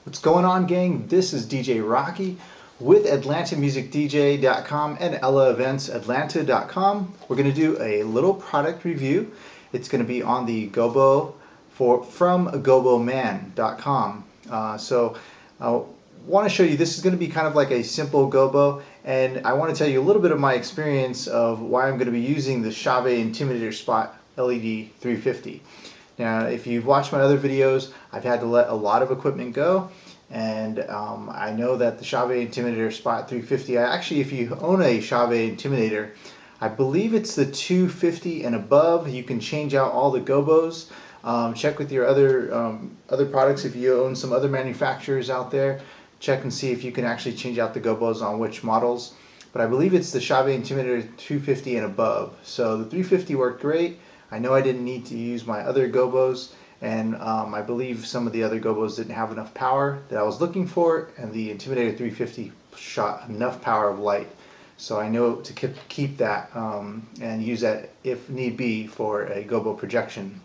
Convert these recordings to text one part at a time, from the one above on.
What's going on, gang? This is DJ Rocky with AtlantaMusicDJ.com and EllaEventsAtlanta.com. We're going to do a little product review. It's going to be on the Gobo from GoboMan.com. So I want to show you, this is going to be kind of like a simple Gobo, and I want to tell you a little bit of my experience of why I'm going to be using the Chauvet Intimidator Spot LED 350. Now, if you've watched my other videos, I've had to let a lot of equipment go, and I know that the Chauvet Intimidator Spot 350, actually, if you own a Chauvet Intimidator, I believe it's the 250 and above. You can change out all the Gobos. Check with your other products. If you own some other manufacturers out there, check and see if you can actually change out the Gobos on which models. But I believe it's the Chauvet Intimidator 250 and above. So the 350 worked great. I know I didn't need to use my other Gobos, and I believe some of the other Gobos didn't have enough power that I was looking for, and the Intimidator 350 shot enough power of light. So I know to keep that and use that if need be for a Gobo projection.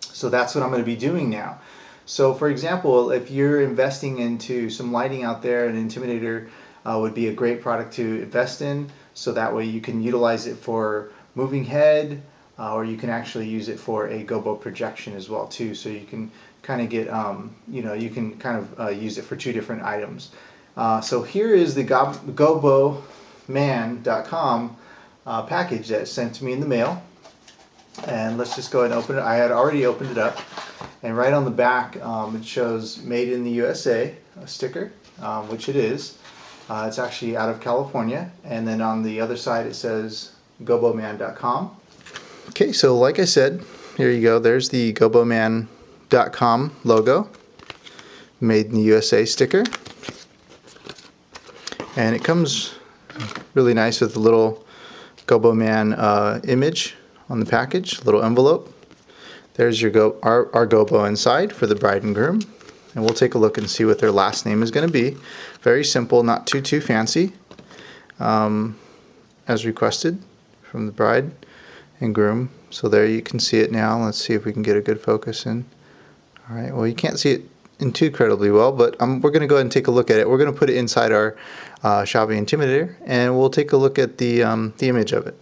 So that's what I'm going to be doing now. So for example, if you're investing into some lighting out there, an Intimidator would be a great product to invest in, so that way you can utilize it for moving head, or you can actually use it for a Gobo projection as well too. So you can kind of get, you can kind of use it for two different items. So here is the GoboMan.com package that's sent to me in the mail. And let's just go ahead and open it. I had already opened it up, and right on the back it shows Made in the USA, a sticker, which it is. It's actually out of California. And then on the other side it says GoboMan.com. Okay, so like I said, here you go. There's the GoboMan.com logo, Made in the USA sticker. And it comes really nice with a little GoboMan image on the package, a little envelope. There's your our Gobo inside for the bride and groom. And we'll take a look and see what their last name is going to be. Very simple, not too fancy, as requested from the bride and groom. So there you can see it now. Let's see if we can get a good focus in. All right, well, you can't see it in too incredibly well, but we're going to go ahead and take a look at it. We're going to put it inside our Chauvet Intimidator, and we'll take a look at the image of it.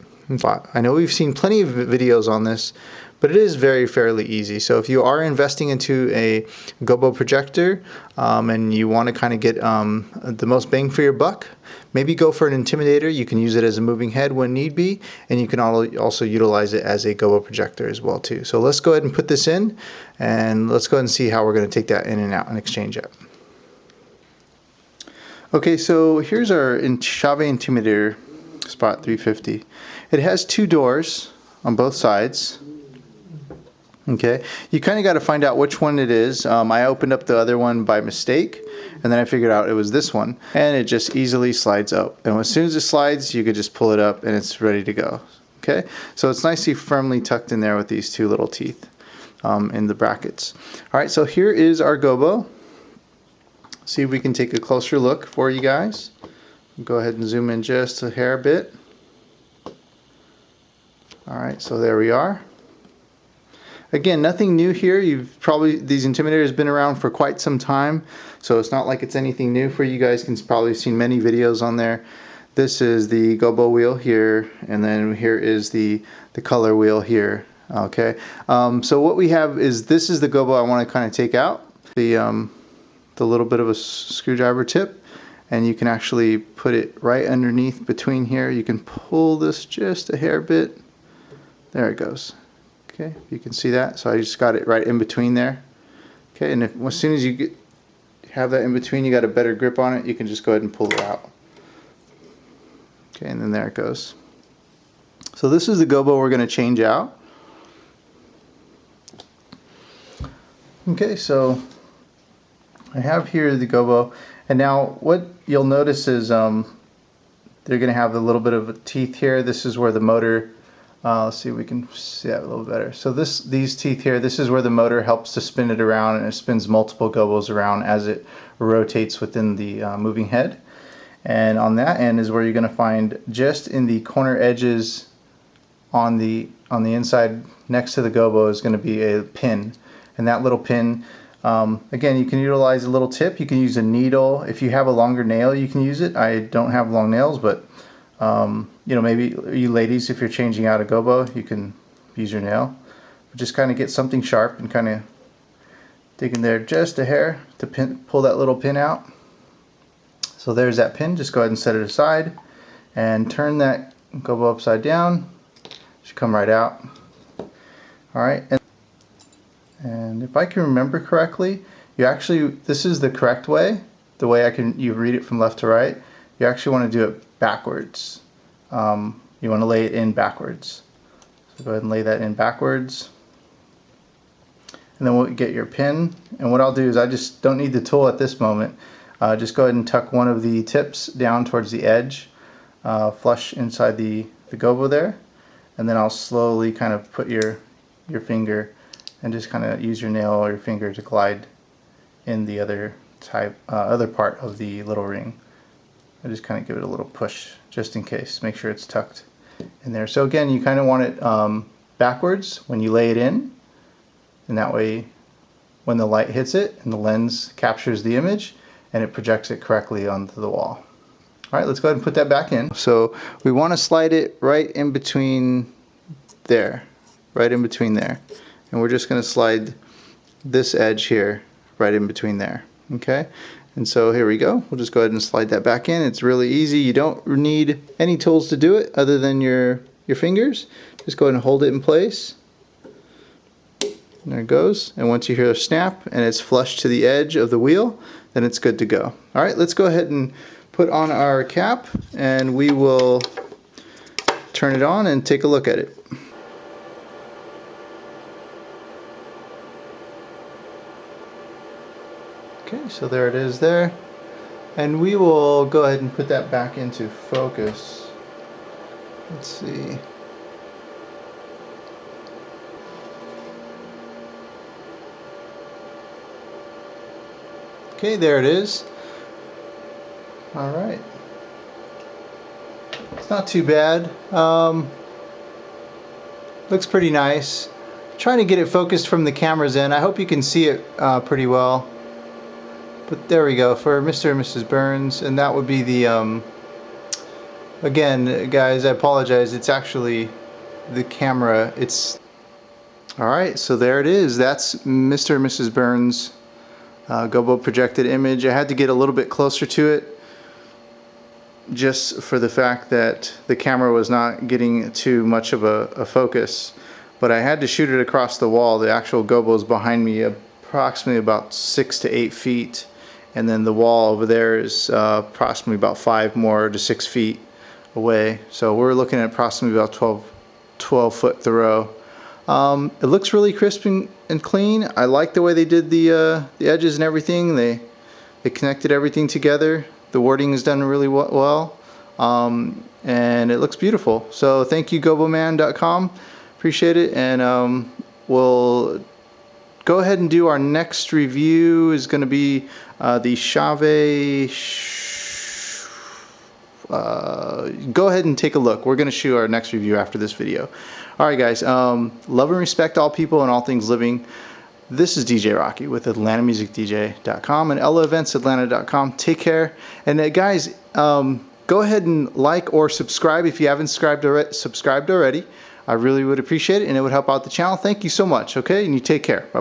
I know we've seen plenty of videos on this, but it is fairly easy. So if you are investing into a Gobo projector and you want to kind of get the most bang for your buck, maybe go for an Intimidator. You can use it as a moving head when need be, and you can also utilize it as a Gobo projector as well too. So let's go ahead and put this in, and let's go ahead and see how we're going to take that in and out and exchange it. Okay, so here's our Chauvet Intimidator Spot 350. It has two doors on both sides. Okay, you kind of got to find out which one it is. I opened up the other one by mistake, and then I figured out it was this one, and it just easily slides up. And as soon as it slides, you could just pull it up and it's ready to go. Okay, so it's nicely firmly tucked in there with these two little teeth in the brackets. All right, so here is our Gobo. See if we can take a closer look for you guys. Go ahead and zoom in just a hair bit. All right, so there we are. Again, nothing new here. These Intimidators have been around for quite some time, so it's not like it's anything new for you guys. Can probably seen many videos on there. This is the Gobo wheel here, and then here is the color wheel here. Okay, so what we have is, this is the Gobo I want to kind of take out. The little bit of a screwdriver tip, and you can actually put it right underneath between here. You can pull this just a hair bit. There it goes. Okay, you can see that. So I just got it right in between there. Okay, and as soon as you have that in between, you got a better grip on it, you can just go ahead and pull it out. Okay, and then there it goes. So this is the Gobo we're going to change out. Okay, so I have here the Gobo, and now what you'll notice is they're going to have a little bit of a teeth here. This is where the motor, let's see if we can see that a little better. So these teeth here, this is where the motor helps to spin it around, and it spins multiple Gobos around as it rotates within the moving head. And on that end is where you're going to find, just in the corner edges on the inside next to the Gobo, is going to be a pin. And that little pin Again, you can utilize a little tip. You can use a needle. If you have a longer nail, you can use it. I don't have long nails, but you know, maybe you ladies, if you're changing out a gobo, you can use your nail. But just kind of get something sharp and kind of dig in there just a hair to pull that little pin out. So there's that pin. Just go ahead and set it aside and turn that gobo upside down. Should come right out. All right. And if I can remember correctly, this is the correct way, the way you read it from left to right. You actually want to do it backwards. You want to lay it in backwards. So go ahead and lay that in backwards. And then we'll get your pin. And what I'll do is, I just don't need the tool at this moment. Just go ahead and tuck one of the tips down towards the edge, flush inside the gobo there. And then I'll slowly kind of put your finger and just kind of use your nail or your finger to glide in the other part of the little ring. I just kind of give it a little push just in case. Make sure it's tucked in there. So again, you kind of want it backwards when you lay it in, and that way when the light hits it and the lens captures the image and it projects it correctly onto the wall. All right, let's go ahead and put that back in. So we want to slide it right in between there, right in between there. And we're just going to slide this edge here right in between there. Okay, and so here we go. We'll just go ahead and slide that back in. It's really easy. You don't need any tools to do it other than your fingers. Just go ahead and hold it in place. And there it goes. And once you hear a snap and it's flush to the edge of the wheel, then it's good to go. All right, let's go ahead and put on our cap, and we will turn it on and take a look at it. Okay, so there it is there, and we will go ahead and put that back into focus. Let's see. Okay, there it is. All right. It's not too bad. Looks pretty nice. Trying to get it focused from the camera's end. I hope you can see it pretty well. But there we go for Mr. and Mrs. Burns, and that would be the again, guys, I apologize, it's actually the camera. It's alright, so there it is. That's Mr. and Mrs. Burns gobo projected image. I had to get a little bit closer to it just for the fact that the camera was not getting too much of a focus, but I had to shoot it across the wall. The actual gobo is behind me approximately about 6 to 8 feet. And then the wall over there is approximately about 5 more to 6 feet away. So we're looking at approximately about 12 foot throw. It looks really crisp and clean. I like the way they did the edges and everything. They connected everything together. The wording is done really well. And it looks beautiful. So thank you, GoboMan.com. Appreciate it. And we'll go ahead and do our next review. Is going to be the Chauvet. Go ahead and take a look. We're going to shoot our next review after this video. Alright guys, love and respect all people and all things living. This is DJ Rocky with AtlantaMusicDJ.com and EllaEventsAtlanta.com. Take care. And guys, go ahead and like or subscribe if you haven't subscribed already. I really would appreciate it, and it would help out the channel. Thank you so much, okay? And you take care. Bye.